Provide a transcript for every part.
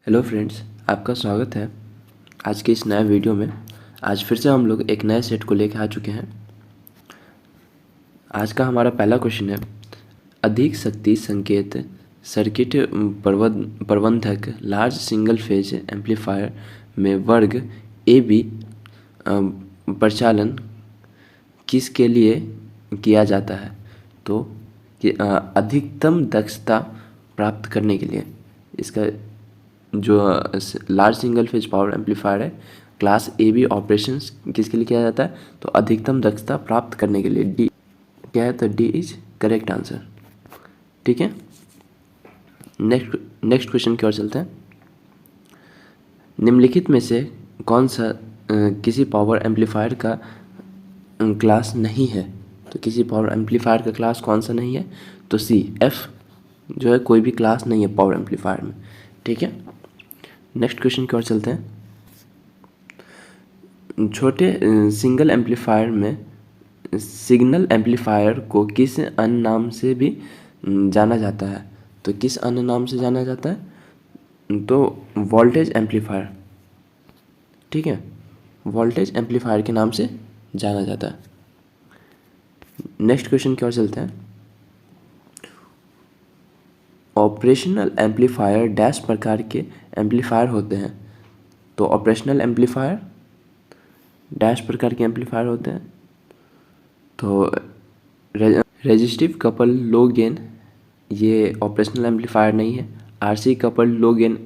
Hello friends, आपका स्वागत है आज के इस नए वीडियो में। आज फिर से हम लोग एक नए सेट को लेकर आ चुके हैं। आज का हमारा पहला क्वेश्चन है, अधिक शक्ति संकेत सर्किट प्रबंधक लार्ज सिंगल फेज एम्पलीफायर में वर्ग ए बी प्रचालन किसके लिए किया जाता है? तो अधिकतम दक्षता प्राप्त करने के लिए इसका जो large single phase power amplifier है क्लास ए बी ऑपरेशंस किसके लिए किया जाता है? तो अधिकतम दक्षता प्राप्त करने के लिए। डी क्या है? तो डी इज करेक्ट आंसर। ठीक है, नेक्स्ट क्वेश्चन की ओर चलते हैं। निम्नलिखित में से कौन सा किसी पावर एम्पलीफायर का क्लास नहीं है? तो किसी पावर एम्पलीफायर का क्लास कौन सा नहीं है? तो सी, एफ जो है कोई भी क्लास नहीं है पावर एम्पलीफायर में। ठीक है, नेक्स्ट क्वेश्चन की ओर चलते हैं। छोटे सिंगल एम्पलीफायर में सिग्नल एम्पलीफायर को किस अन्य नाम से भी जाना जाता है? तो किस अन्य नाम से जाना जाता है? तो वोल्टेज एम्पलीफायर। ठीक है, वोल्टेज एम्पलीफायर के नाम से जाना जाता है। नेक्स्ट क्वेश्चन की ओर चलते हैं। ऑपरेशनल एम्पलीफायर डैश प्रकार के एम्पलीफायर होते हैं? तो ऑपरेशनल एम्पलीफायर डैश प्रकार के एम्पलीफायर होते हैं। तो रेजिस्टिव कपल लो गेन ये ऑपरेशनल एम्पलीफायर नहीं है। आरसी कपल लो गेन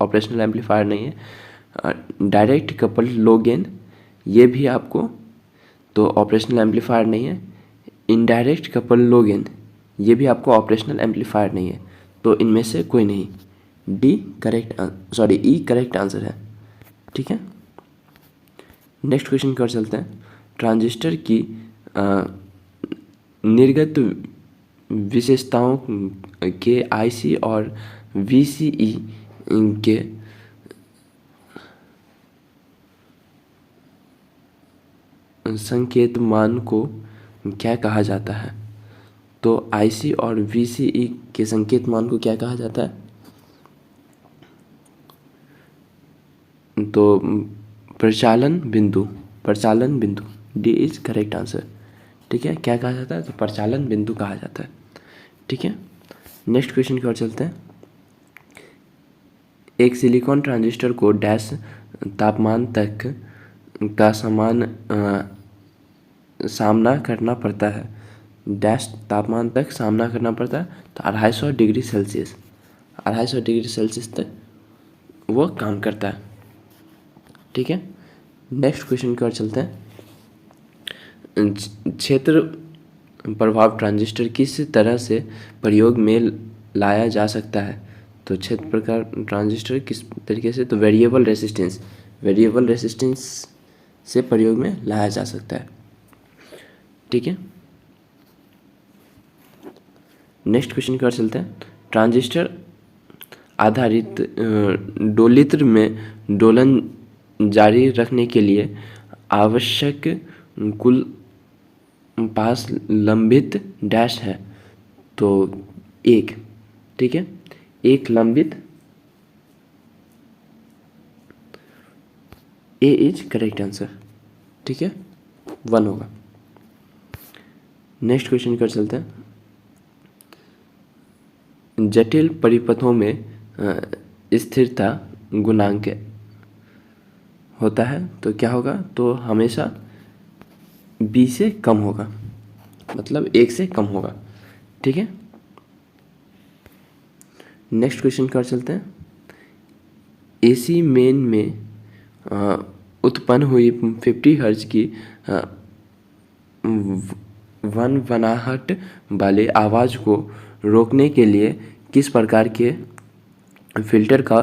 ऑपरेशनल एम्पलीफायर नहीं है। डायरेक्ट कपल लो गेन ये भी आपको तो ऑपरेशनल एम्पलीफायर नहीं है। इनडायरेक्ट कपल लो गेन ये भी आपको ऑपरेशनल एम्पलीफायर नहीं है। तो इनमें से कोई नहीं, डी करेक्ट ई करेक्ट आंसर है। ठीक है, नेक्स्ट क्वेश्चन की ओर चलते हैं। ट्रांजिस्टर की निर्गत विशेषताओं के आईसी और वीसीई के संकेत मान को क्या कहा जाता है? तो आईसी और वीसीई के संकेत मान को क्या कहा जाता है? तो प्रचालन बिंदु डी इज करेक्ट आंसर। ठीक है, क्या कहा जाता है? तो प्रचालन बिंदु कहा जाता है। ठीक है, नेक्स्ट क्वेश्चन की ओर चलते हैं। एक सिलिकॉन ट्रांजिस्टर को डैश तापमान तक का सामना करना पड़ता है। डैश तापमान तक सामना करना पड़ता है तो 250 डिग्री सेल्सियस 250 डिग्री सेल्सियस तक वो काम करता है। ठीक है, नेक्स्ट क्वेश्चन की ओर चलते हैं। क्षेत्र प्रभाव ट्रांजिस्टर किस तरह से प्रयोग में लाया जा सकता है? तो क्षेत्र प्रकार ट्रांजिस्टर किस तरीके से? तो वेरिएबल रेसिस्टेंस से प्रयोग में लाया जा सकता है। ठीक है, नेक्स्ट क्वेश्चन की ओर चलते हैं। ट्रांजिस्टर आधारित डोलित्र में दोलन जारी रखने के लिए आवश्यक कुल पास लंबित डैश है? तो एक। ठीक है, एक लंबित, ए इज करेक्ट आंसर। ठीक है, 1 होगा। नेक्स्ट क्वेश्चन कर चलते हैं। जटिल परिपथों में स्थिरता गुणांक होता है तो क्या होगा? तो हमेशा बी से कम होगा, मतलब 1 से कम होगा। ठीक है, नेक्स्ट क्वेश्चन कर चलते हैं। एसी मेन में उत्पन्न हुई 50 हर्ट्ज की वनवनाहट वाले आवाज़ को रोकने के लिए किस प्रकार के फ़िल्टर का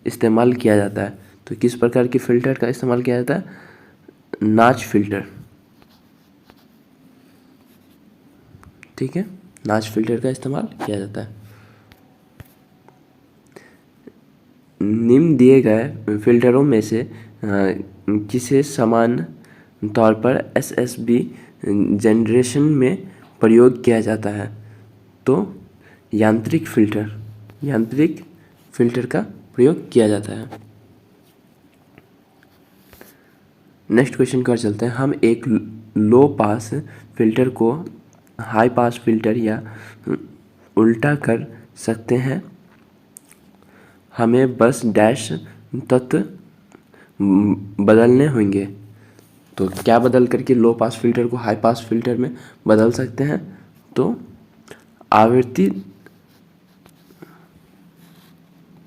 इस्तेमाल किया जाता है? तो किस प्रकार के फ़िल्टर का इस्तेमाल किया जाता है? नाच फ़िल्टर। ठीक है, नाच फ़िल्टर का इस्तेमाल किया जाता है। निम्न दिए गए फ़िल्टरों में से किसे समान तौर पर एसएसबी जनरेशन में प्रयोग किया जाता है? तो यांत्रिक फिल्टर का प्रयोग किया जाता है। नेक्स्ट क्वेश्चन की ओर चलते हैं। हम एक लो पास फिल्टर को हाई पास फिल्टर या उल्टा कर सकते हैं। हमें बस डैश तत्व बदलने होंगे। तो क्या बदल करके लो पास फिल्टर को हाई पास फिल्टर में बदल सकते हैं? तो आवृत्ति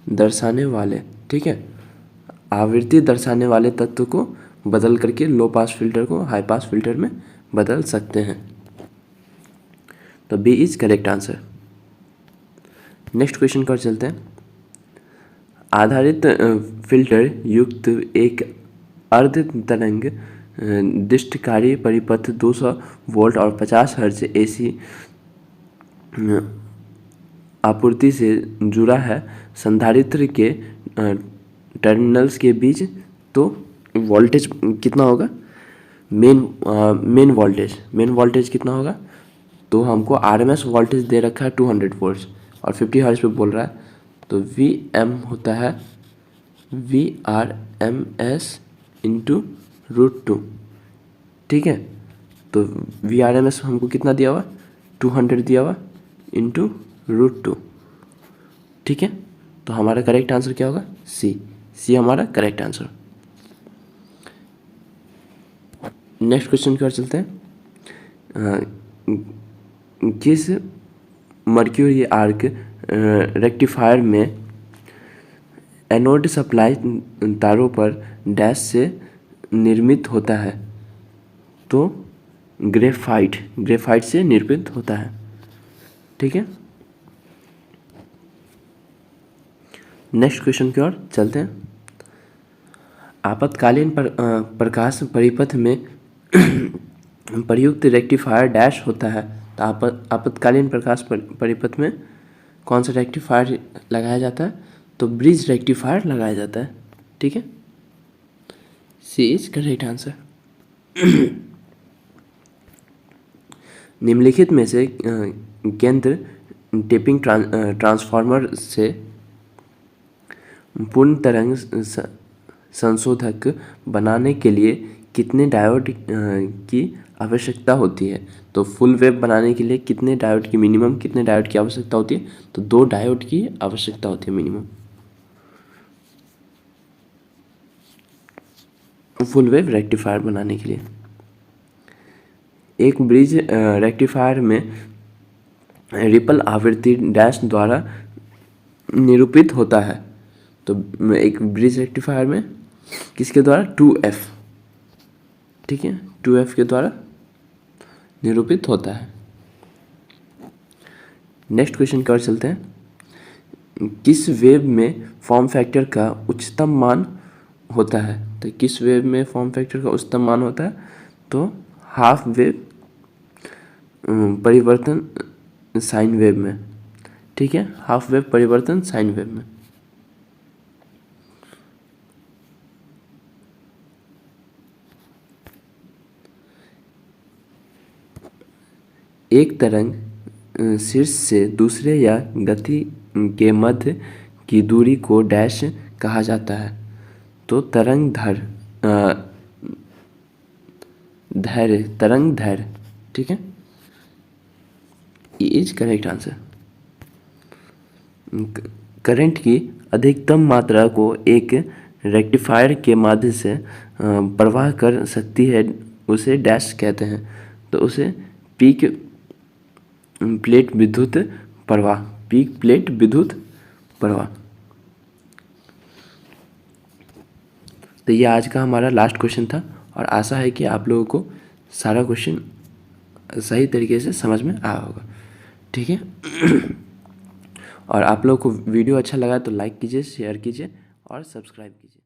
दर्शाने वाले, ठीक है, आवृत्ति दर्शाने वाले तत्व को बदल करके लो पास फिल्टर को हाई पास फिल्टर में बदल सकते हैं। तो B is correct answer. Next question पर चलते हैं। आधारित फिल्टर युक्त एक अर्ध तरंग दृष्टिकारी परिपथ 200 वोल्ट और 50 हर्ट्ज एसी आपूर्ति से जुड़ा है। संधारित्र के टर्मिनल्स के बीच तो वोल्टेज कितना होगा? मेन वोल्टेज कितना होगा? तो हमको आरएमएस वोल्टेज दे रखा है 200 वोल्ट और 50 हर्ट्ज पे बोल रहा है। तो वी एम होता है VRMS इंटू √2, ठीक है। तो VRMS हमको कितना दिया हुआ? 200 दिया हुआ इंटू √2, ठीक है। तो हमारा करेक्ट आंसर क्या होगा? सी हमारा करेक्ट आंसर। नेक्स्ट क्वेश्चन की ओर चलते हैं। किस मर्क्यूरी आर्क रेक्टिफायर में एनोड सप्लाई तारों पर डैश से निर्मित होता है? तो ग्रेफाइट से निर्मित होता है, ठीक है। नेक्स्ट क्वेश्चन की ओर चलते हैं। आपातकालीन प्रकाश परिपथ में प्रयुक्त रेक्टिफायर डैश होता है। तो आपातकालीन प्रकाश परिपथ में कौन सा रेक्टिफायर लगाया जाता है? तो ब्रिज रेक्टिफायर लगाया जाता है, ठीक है। सी इज करेक्ट आंसर। निम्नलिखित में से केंद्र टेपिंग ट्रांसफार्मर से पूर्ण तरंग संशोधक बनाने के लिए कितने डायोड की आवश्यकता होती है? तो फुल वेव बनाने के लिए कितने डायोड की मिनिमम कितने डायोड की आवश्यकता होती है? तो 2 डायोड की आवश्यकता होती है मिनिमम फुल वेव रेक्टिफायर बनाने के लिए। एक ब्रिज रेक्टिफायर में रिपल आवृत्ति डैश द्वारा निरूपित होता है। तो एक ब्रिज रेक्टिफायर में किसके द्वारा? 2F, ठीक है, 2F के द्वारा निरूपित होता है। नेक्स्ट क्वेश्चन की ओर चलते हैं। किस वेव में फॉर्म फैक्टर का उच्चतम मान होता है? तो किस वेव में फॉर्म फैक्टर का उच्चतम मान होता है? तो हाफ वेव परिवर्तन साइन वेव में, ठीक है, हाफ वेव परिवर्तन साइन वेव में। एक तरंग शीर्ष से दूसरे या गति के मध्य की दूरी को डैश कहा जाता है। तो तरंग दैर्घ्य, ठीक है, इज करेक्ट आंसर। करंट की अधिकतम मात्रा को एक रेक्टिफायर के माध्यम से प्रवाह कर सकती है, उसे डैश कहते हैं। तो उसे पीक प्लेट विद्युत प्रवाह। तो ये आज का हमारा लास्ट क्वेश्चन था और आशा है कि आप लोगों को सारा क्वेश्चन सही तरीके से समझ में आया होगा, ठीक है। और आप लोगों को वीडियो अच्छा लगा तो लाइक कीजिए, शेयर कीजिए और सब्सक्राइब कीजिए।